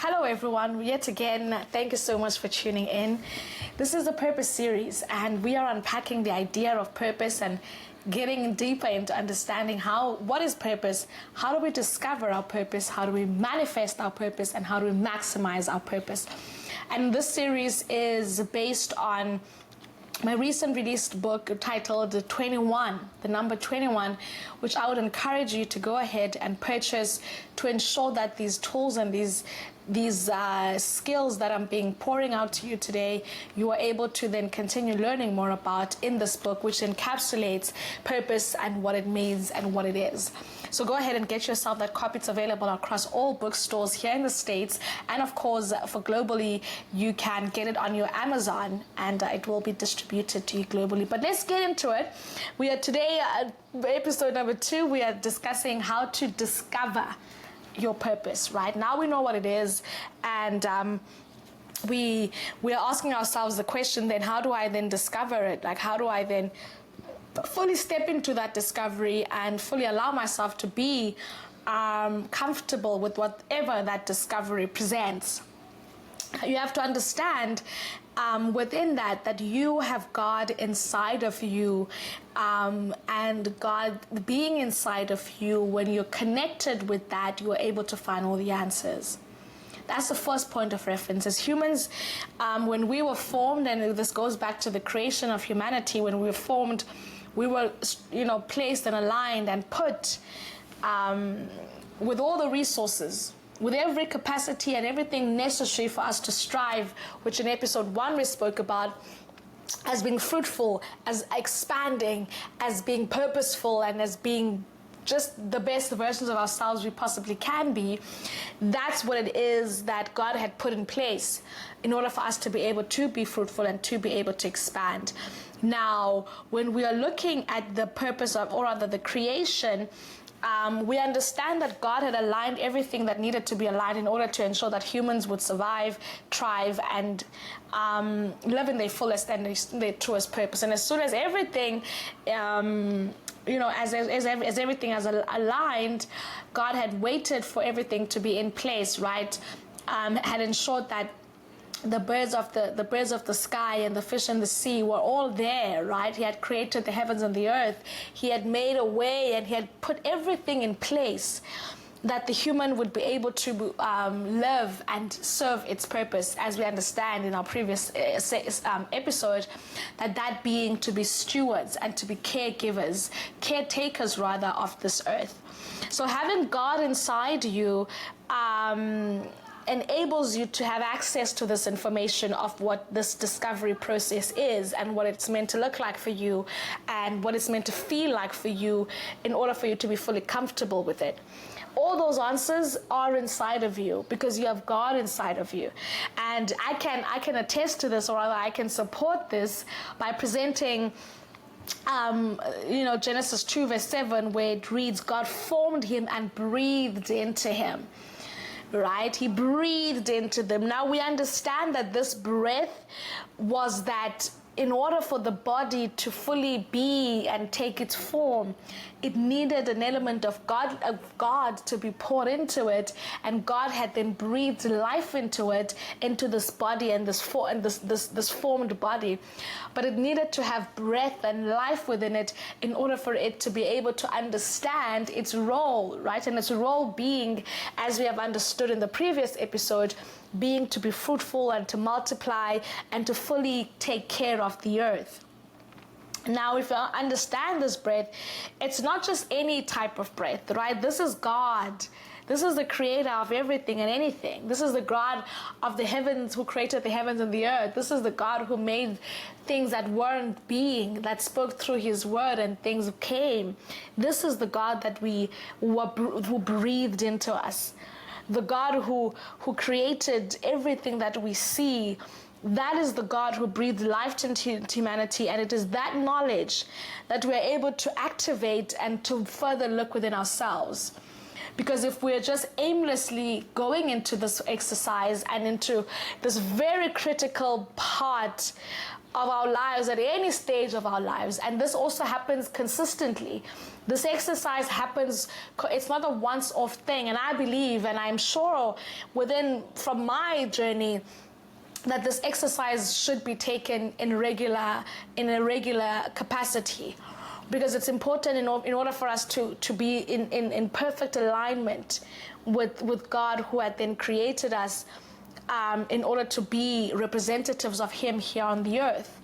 Hello everyone, yet again, thank you so much for tuning in. This is the Purpose series and we are unpacking the idea of purpose and getting deeper into understanding what is purpose, how do we discover our purpose, how do we manifest our purpose, and how do we maximize our purpose. And this series is based on my recent released book titled 21, the number 21, which I would encourage you to go ahead and purchase to ensure that these tools and these skills that I'm pouring out to you today, you are able to then continue learning more about in this book, which encapsulates purpose and what it means and what it is. So go ahead and get yourself that copy. It's available across all bookstores here in the States, and of course for globally you can get it on your Amazon and it will be distributed to you globally. But let's get into it. We are today episode number 2. We are discussing how to discover your purpose. Right now we know what it is, and we are asking ourselves the question, then how do I then discover it? Like, how do I then fully step into that discovery and fully allow myself to be comfortable with whatever that discovery presents? You have to understand within that you have God inside of you, and God being inside of you, when you're connected with that, you are able to find all the answers. That's the first point of reference. As humans, when we were formed, and this goes back to the creation of humanity, when we were formed, we were, placed and aligned and put with all the resources, with every capacity and everything necessary for us to strive, which in episode 1 we spoke about as being fruitful, as expanding, as being purposeful, and as being just the best versions of ourselves we possibly can be. That's what it is that God had put in place in order for us to be able to be fruitful and to be able to expand. Now, when we are looking at the purpose of, or rather the creation, we understand that God had aligned everything that needed to be aligned in order to ensure that humans would survive, thrive, and live in their fullest and their truest purpose. And as soon as everything, as everything is aligned, God had waited for everything to be in place, right? Had ensured that the birds of the sky and the fish in the sea were all there, right? He had created the heavens and the earth. He had made a way, and he had put everything in place that the human would be able to live and serve its purpose, as we understand in our previous episode, that being to be stewards and to be caretakers rather, of this earth. So having God inside you enables you to have access to this information of what this discovery process is and what it's meant to look like for you and what it's meant to feel like for you in order for you to be fully comfortable with it. All those answers are inside of you because you have God inside of you. And I can attest to this, or rather I can support this by presenting Genesis 2 verse 7, where it reads, God formed him and breathed into him. Right? He breathed into them. Now we understand that this breath was that in order for the body to fully be and take its form, it needed an element of God to be poured into it, and God had then breathed life into it, into this body and this formed body. But it needed to have breath and life within it in order for it to be able to understand its role, right? And its role being, as we have understood in the previous episode, being to be fruitful and to multiply and to fully take care of the earth. Now, if you understand this breath, it's not just any type of breath, right? This is God. This is the creator of everything and anything. This is the God of the heavens, who created the heavens and the earth. This is the God who made things that weren't being, that spoke through his word and things came. This is the God that who breathed into us. The God who created everything that we see. That is the God who breathed life into humanity, and it is that knowledge that we're able to activate and to further look within ourselves. Because if we're just aimlessly going into this exercise and into this very critical part of our lives, at any stage of our lives. And this also happens consistently. This exercise happens, it's not a once-off thing. And I believe, and I'm sure from my journey, that this exercise should be taken in a regular capacity, because it's important in order for us to be in perfect alignment with God, who had then created us in order to be representatives of Him here on the earth,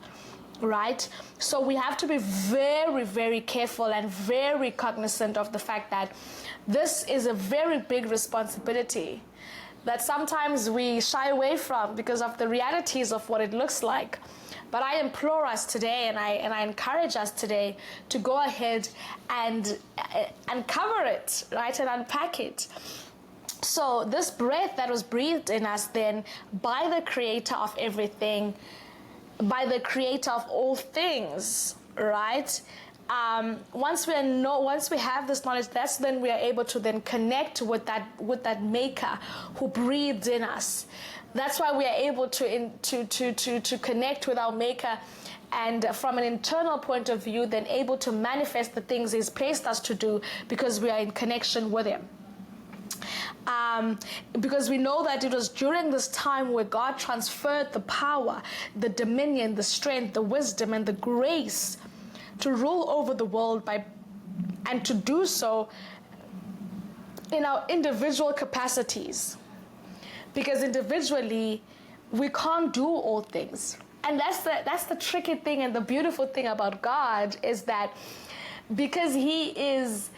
right? So we have to be very, very careful and very cognizant of the fact that this is a very big responsibility that sometimes we shy away from because of the realities of what it looks like. But I implore us today, and I encourage us today to go ahead and cover it, right, and unpack it. So this breath that was breathed in us then by the creator of everything, by the creator of all things, right? Once we have this knowledge, that's then we are able to then connect with that maker who breathed in us. That's why we are able to connect with our maker, and from an internal point of view, then able to manifest the things He's placed us to do, because we are in connection with Him. Because we know that it was during this time where God transferred the power, the dominion, the strength, the wisdom, and the grace to rule over the world and to do so in our individual capacities. Because individually, we can't do all things. And that's the tricky thing and the beautiful thing about God, is that because He is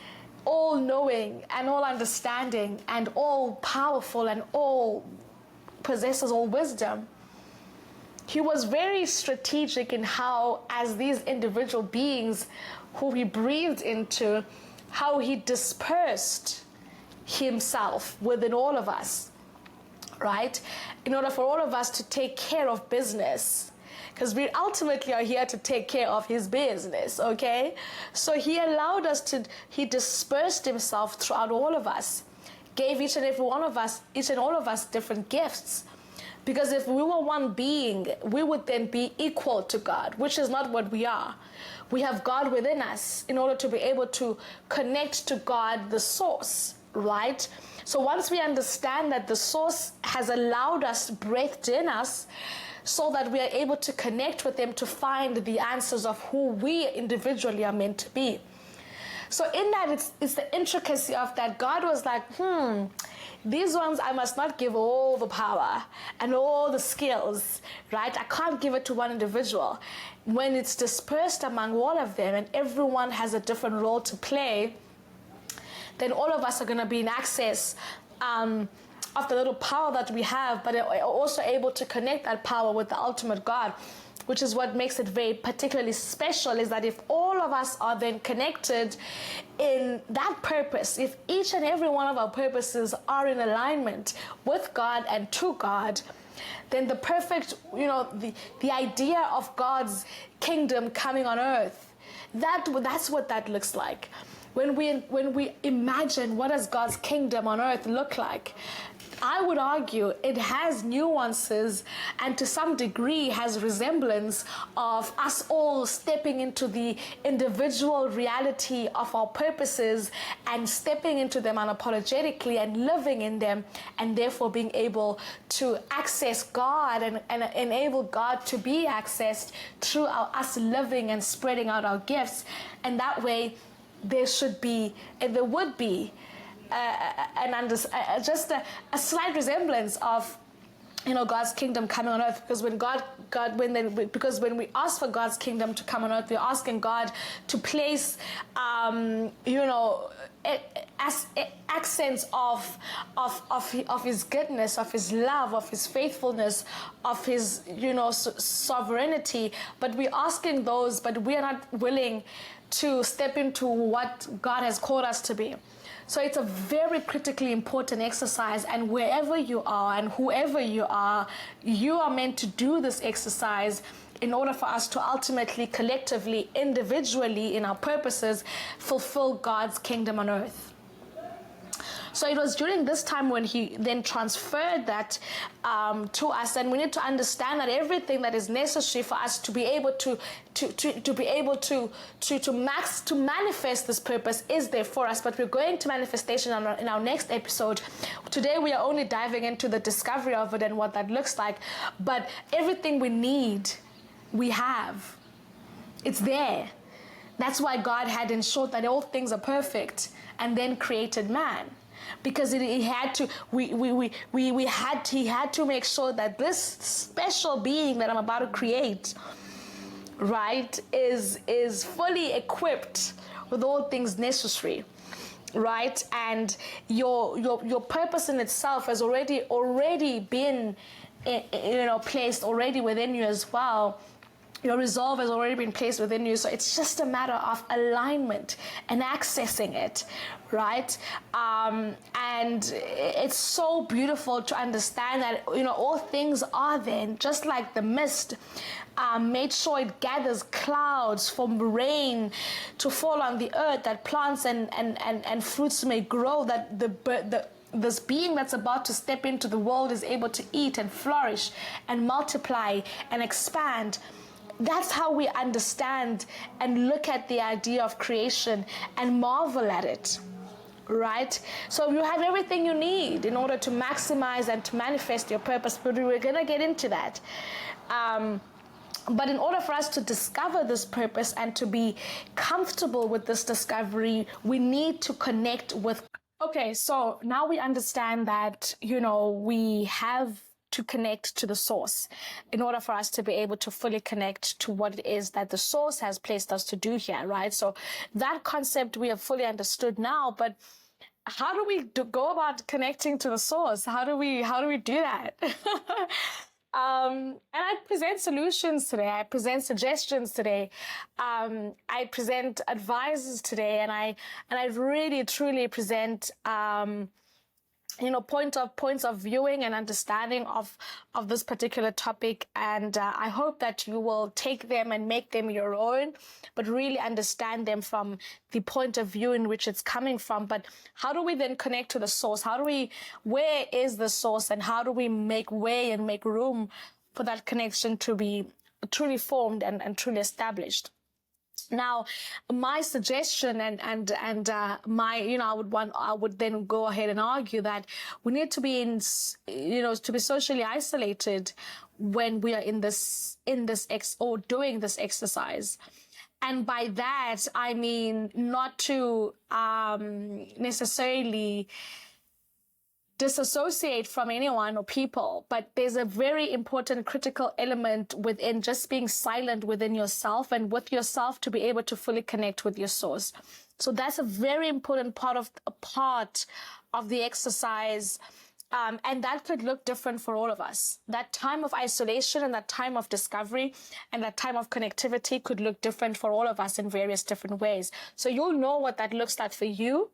all-knowing and all-understanding and all-powerful and possesses all wisdom, He was very strategic in how, as these individual beings who He breathed into, how He dispersed Himself within all of us, right? In order for all of us to take care of business, because we ultimately are here to take care of His business, okay? So He allowed us He dispersed Himself throughout all of us, gave each and all of us different gifts. Because if we were one being, we would then be equal to God, which is not what we are. We have God within us in order to be able to connect to God, the source, right? So once we understand that the source has allowed us, breathed in us, so that we are able to connect with Him to find the answers of who we individually are meant to be. So in that, it's the intricacy of that. God was like, these ones I must not give all the power and all the skills, right? I can't give it to one individual. When it's dispersed among all of them and everyone has a different role to play, then all of us are going to be in access of the little power that we have, but are also able to connect that power with the ultimate God, which is what makes it very particularly special, is that if all of us are then connected in that purpose, if each and every one of our purposes are in alignment with God and to God, then the perfect, the idea of God's kingdom coming on earth, that's what that looks like. When we imagine what does God's kingdom on earth look like, I would argue it has nuances and to some degree has resemblance of us all stepping into the individual reality of our purposes and stepping into them unapologetically and living in them, and therefore being able to access God and enable God to be accessed through us living and spreading out our gifts. And that way there would be just a slight resemblance of God's kingdom coming on earth, because when we ask for God's kingdom to come on earth, we're asking God to place accents of His goodness, of His love, of His faithfulness, of His sovereignty. But we're asking those, but we are not willing to step into what God has called us to be. So it's a very critically important exercise, and wherever you are and whoever you are meant to do this exercise in order for us to ultimately, collectively, individually, in our purposes, fulfill God's kingdom on earth. So it was during this time when he then transferred that to us, and we need to understand that everything that is necessary for us to be able to manifest this purpose is there for us. But we're going to manifestation in our next episode. Today we are only diving into the discovery of it and what that looks like. But everything we need, we have. It's there. That's why God had ensured that all things are perfect and then created man. Because he had to make sure that this special being that I'm about to create, right, is fully equipped with all things necessary, right? And your purpose in itself has already been placed already within you as well. Your resolve has already been placed within you, so it's just a matter of alignment and accessing it, right? And it's so beautiful to understand that all things are there, just like the mist made sure it gathers clouds for rain to fall on the earth, that plants and fruits may grow, that this being that's about to step into the world is able to eat and flourish and multiply and expand. That's how we understand and look at the idea of creation and marvel at it, right? So you have everything you need in order to maximize and to manifest your purpose, but we're going to get into that. But in order for us to discover this purpose and to be comfortable with this discovery, we need to connect with. Okay, so now we understand that, we have to connect to the source in order for us to be able to fully connect to what it is that the source has placed us to do here, right? So that concept we have fully understood now, but how do we go about connecting to the source? How do we do that? And I present solutions today. I present suggestions today. I present advices today, and I really truly present points of viewing and understanding of this particular topic. And I hope that you will take them and make them your own, but really understand them from the point of view in which it's coming from. But how do we then connect to the source? Where is the source, and how do we make way and make room for that connection to be truly formed and truly established? Now, my suggestion and I would then go ahead and argue that we need to be to be socially isolated when we are in this or doing this exercise. And by that, I mean not to necessarily disassociate from anyone or people, but there's a very important critical element within just being silent within yourself and with yourself to be able to fully connect with your source. So that's a very important part of the exercise. And that could look different for all of us. That time of isolation and that time of discovery and that time of connectivity could look different for all of us in various different ways. So you'll know what that looks like for you.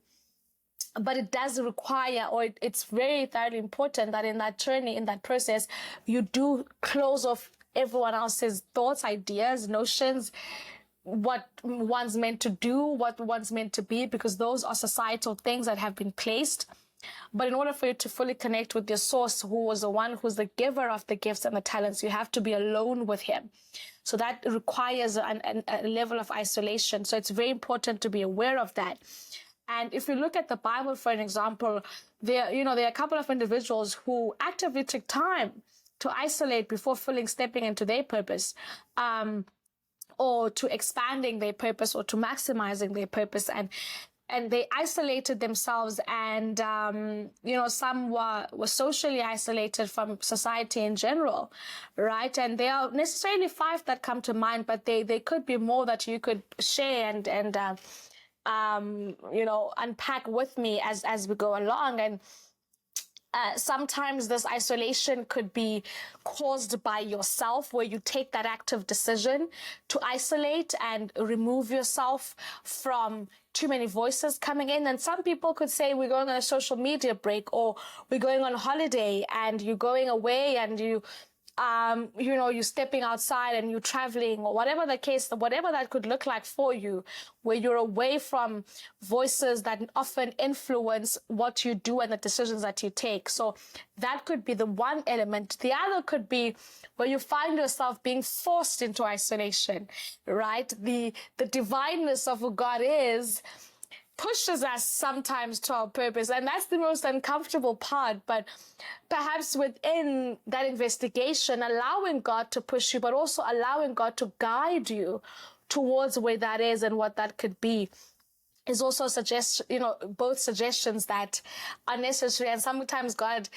But it does require, or it's very thoroughly important that in that journey, in that process, you do close off everyone else's thoughts, ideas, notions, what one's meant to do, what one's meant to be, because those are societal things that have been placed. But in order for you to fully connect with your source, who was the one who's the giver of the gifts and the talents, you have to be alone with him. So that requires a level of isolation. So it's very important to be aware of that. And if you look at the Bible, for an example, there are a couple of individuals who actively took time to isolate before fully stepping into their purpose, or to expanding their purpose, or to maximizing their purpose. And they isolated themselves, and some were socially isolated from society in general, right? And there are necessarily 5 that come to mind, but they could be more that you could share and unpack with me as we go along. And sometimes this isolation could be caused by yourself, where you take that active decision to isolate and remove yourself from too many voices coming in. And some people could say, we're going on a social media break, or we're going on holiday, and you're going away and you you're stepping outside and you're traveling, or whatever the case, whatever that could look like for you, where you're away from voices that often influence what you do and the decisions that you take. So that could be the one element. The other could be where you find yourself being forced into isolation, right? The divineness of who God is pushes us sometimes to our purpose, and that's the most uncomfortable part. But perhaps within that investigation, allowing God to push you, but also allowing God to guide you towards where that is and what that could be, is also both suggestions that are necessary. And sometimes God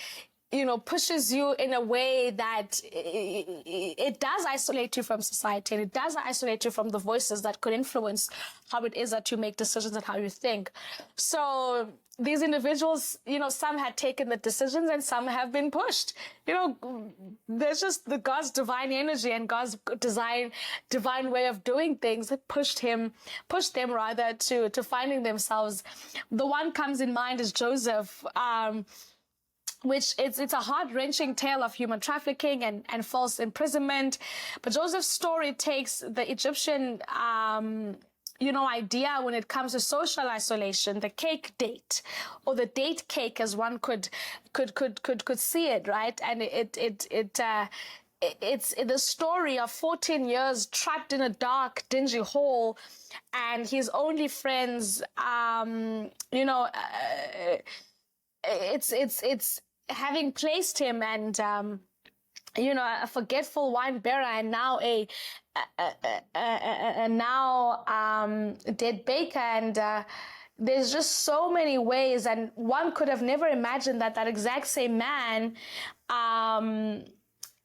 pushes you in a way that it does isolate you from society, and it does isolate you from the voices that could influence how it is that you make decisions and how you think. So these individuals, some had taken the decisions and some have been pushed. There's just God's divine energy and God's divine way of doing things that pushed them rather to finding themselves. The one comes in mind is Joseph, which it's a heart-wrenching tale of human trafficking and false imprisonment. But Joseph's story takes the Egyptian, idea when it comes to social isolation, the cake date, or the date cake, as one could see it, right? And it's the story of 14 years trapped in a dark, dingy hole, and his only friends, it's having placed him and a forgetful wine bearer, and now a dead baker, and there's just so many ways, and one could have never imagined that exact same man,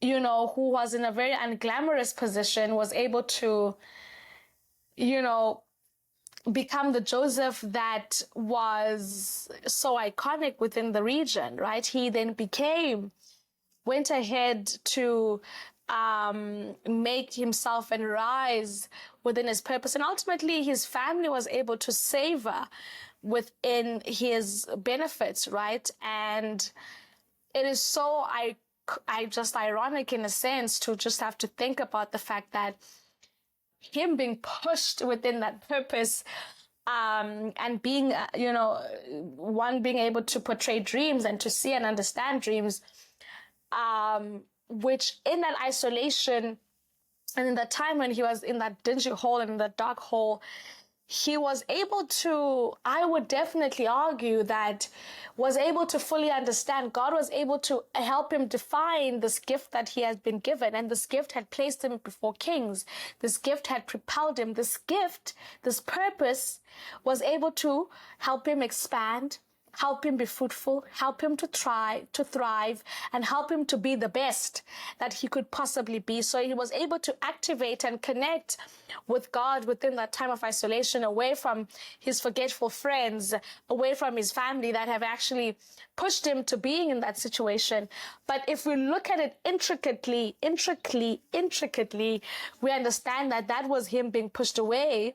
who was in a very unglamorous position, was able to become the Joseph that was so iconic within the region, right? He then went ahead to make himself and rise within his purpose. And ultimately, his family was able to savor within his benefits, right? And it is so just ironic in a sense to just have to think about the fact that him being pushed within that purpose, and being, one being able to portray dreams and to see and understand dreams, which in that isolation and in the time when he was in that dingy hole and in that dark hole, he was able to, I would definitely argue that, was able to fully understand. God was able to help him define this gift that he has been given. And this gift had placed him before kings. This gift had propelled him. This gift, this purpose, was able to help him expand, help him be fruitful, help him to thrive, and help him to be the best that he could possibly be. So he was able to activate and connect with God within that time of isolation, away from his forgetful friends, away from his family that have actually pushed him to being in that situation. But if we look at it intricately, we understand that was him being pushed away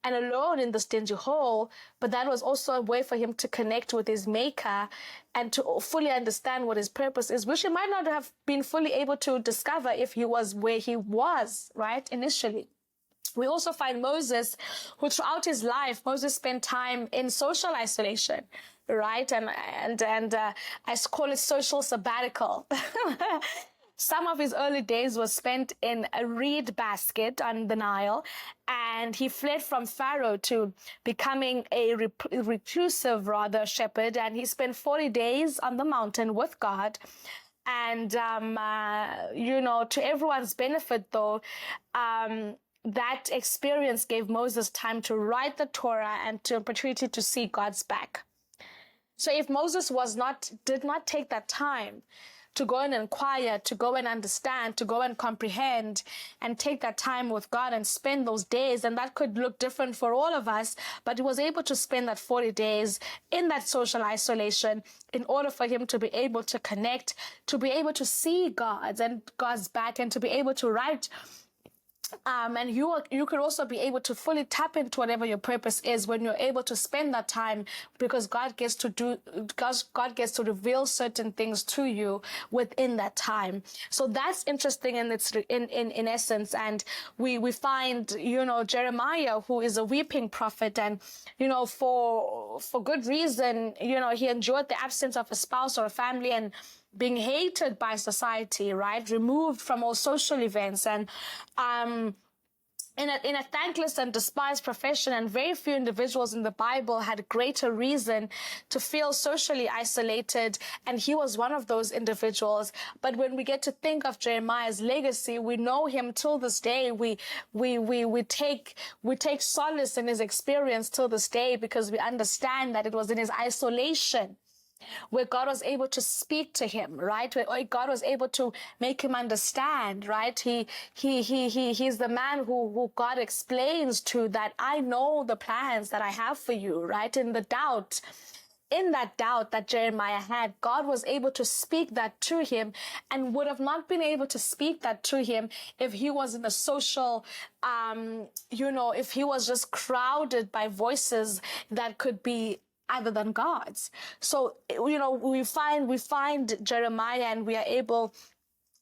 and alone in this dingy hole, but that was also a way for him to connect with his maker and to fully understand what his purpose is, which he might not have been fully able to discover if he was where he was, right, initially. We also find Moses, who throughout his life, Moses spent time in social isolation, right? And I call it social sabbatical. Some of his early days was spent in a reed basket on the Nile, and he fled from Pharaoh to becoming a reclusive, shepherd, and he spent 40 days on the mountain with God. And, to everyone's benefit, though, that experience gave Moses time to write the Torah and to opportunity to see God's back. So if Moses did not take that time to go and inquire, to go and understand, to go and comprehend, and take that time with God and spend those days, and that could look different for all of us, but he was able to spend that 40 days in that social isolation in order for him to be able to connect, to be able to see God's back, and to be able to write And you could also be able to fully tap into whatever your purpose is when you're able to spend that time, because God gets to reveal certain things to you within that time. So that's interesting in its in essence. And we find, Jeremiah, who is a weeping prophet, and for good reason, he endured the absence of a spouse or a family, and being hated by society, right? Removed from all social events, and in a thankless and despised profession, and very few individuals in the Bible had greater reason to feel socially isolated, and he was one of those individuals. But when we get to think of Jeremiah's legacy, we know him till this day. We take solace in his experience till this day, because we understand that it was in his isolation where God was able to speak to him, right? Where God was able to make him understand, right? He's the man who God explains to that I know the plans that I have for you, right? In that doubt that Jeremiah had, God was able to speak that to him, and would have not been able to speak that to him if he was in a social, if he was just crowded by voices that could be other than God's. So, we find Jeremiah, and we are able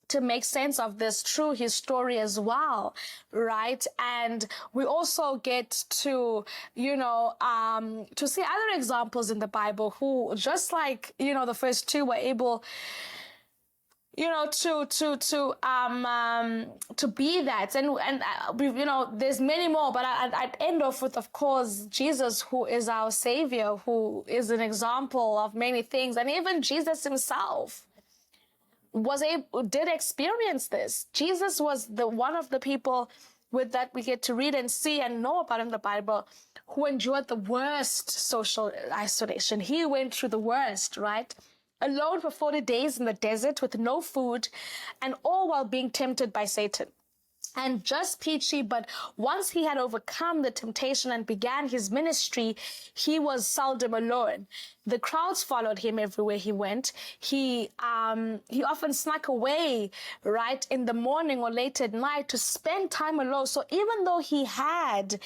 to make sense of this through his story as well, right? And we also get to, to see other examples in the Bible who, just like, the first two, were able to be that. And there's many more, but I'd end off with, of course, Jesus, who is our savior, who is an example of many things. And even Jesus himself did experience this. Jesus was one of the people with that we get to read and see and know about in the Bible, who endured the worst social isolation. He went through the worst, right? Alone for 40 days in the desert with no food, and all while being tempted by Satan. And just peachy, but once he had overcome the temptation and began his ministry, he was seldom alone. The crowds followed him everywhere he went. He often snuck away, right, in the morning or late at night to spend time alone. So even though he had,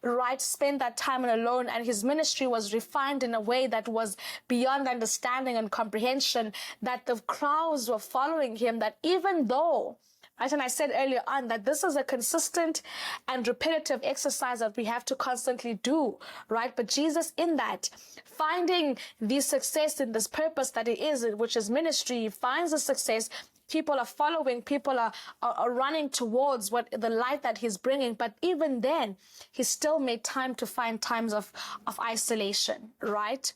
right, spent that time alone, and his ministry was refined in a way that was beyond understanding and comprehension, that the crowds were following him, that even though, right, and I said earlier on that this is a consistent and repetitive exercise that we have to constantly do, right? But Jesus, in that, finding the success in this purpose that it is, which is ministry, he finds the success. People are following, people are running towards what the light that he's bringing. But even then, he still made time to find times of isolation, right?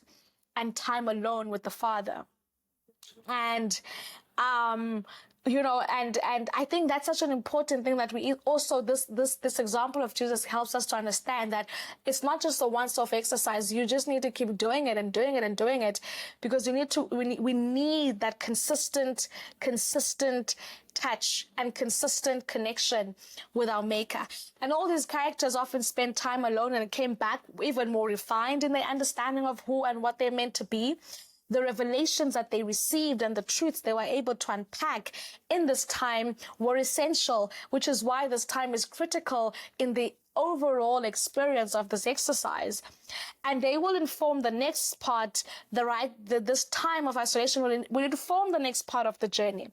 And time alone with the Father. And, and I think that's such an important thing, that we also, this example of Jesus helps us to understand that it's not just a once-off exercise. You just need to keep doing it and doing it and doing it, because we need that consistent touch and consistent connection with our Maker. And all these characters often spent time alone and came back even more refined in their understanding of who and what they're meant to be. The revelations that they received and the truths they were able to unpack in this time were essential, which is why this time is critical in the overall experience of this exercise. And they will inform the next part, this time of isolation will inform the next part of the journey.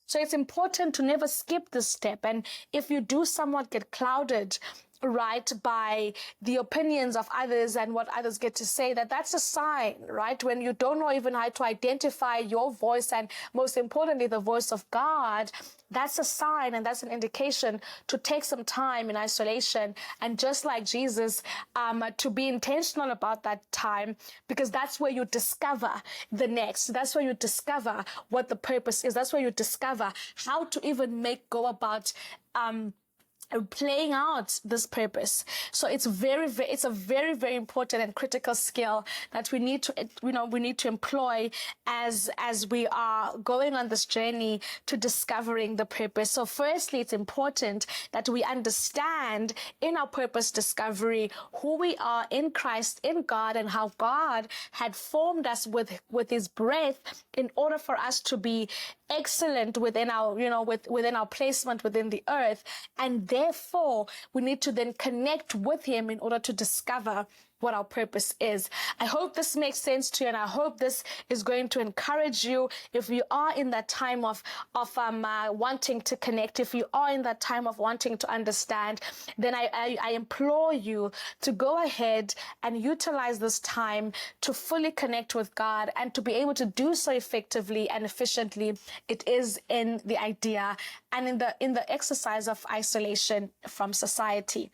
So it's important to never skip this step. And if you do somewhat get clouded, right, by the opinions of others and what others get to say, that's a sign, right? When you don't know even how to identify your voice, and most importantly, the voice of God, that's a sign, and that's an indication to take some time in isolation. And just like Jesus, to be intentional about that time, because that's where you discover the next. That's where you discover what the purpose is. That's where you discover how to even go about playing out this purpose. So it's a very, very important and critical skill that we need to employ as we are going on this journey to discovering the purpose. So firstly, it's important that we understand in our purpose discovery who we are in Christ, in God, and how God had formed us with his breath in order for us to be excellent within our, within our placement within the earth. And then therefore we need to then connect with him in order to discover what our purpose is. I hope this makes sense to you, and I hope this is going to encourage you. If you are in that time of wanting to connect, if you are in that time of wanting to understand, then I implore you to go ahead and utilize this time to fully connect with God, and to be able to do so effectively and efficiently. It is in the idea and in the exercise of isolation from society.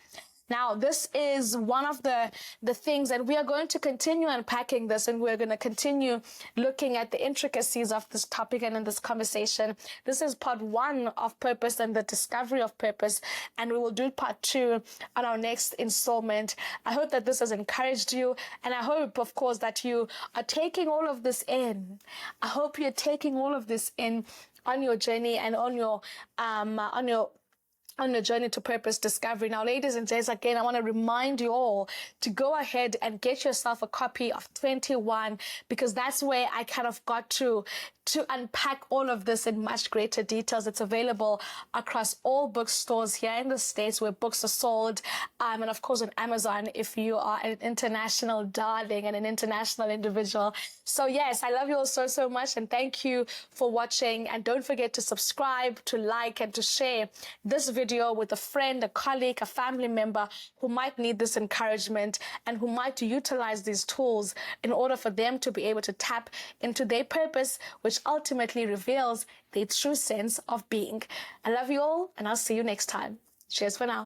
Now, this is one of the things, and we are going to continue unpacking this, and we're going to continue looking at the intricacies of this topic and in this conversation. This is part 1 of purpose and the discovery of purpose, and we will do part 2 on our next installment. I hope that this has encouraged you, and I hope, of course, that you are taking all of this in. I hope you're taking all of this in on your journey and on your journey to purpose discovery. Now, ladies and gents, again, I want to remind you all to go ahead and get yourself a copy of 21, because that's where I kind of got to unpack all of this in much greater details. It's available across all bookstores here in the States where books are sold, and of course on Amazon if you are an international darling and an international individual. So yes, I love you all so much, and thank you for watching. And don't forget to subscribe, to like, and to share this video with a friend, a colleague, a family member who might need this encouragement and who might utilize these tools in order for them to be able to tap into their purpose, which ultimately reveals their true sense of being. I love you all, and I'll see you next time. Cheers for now.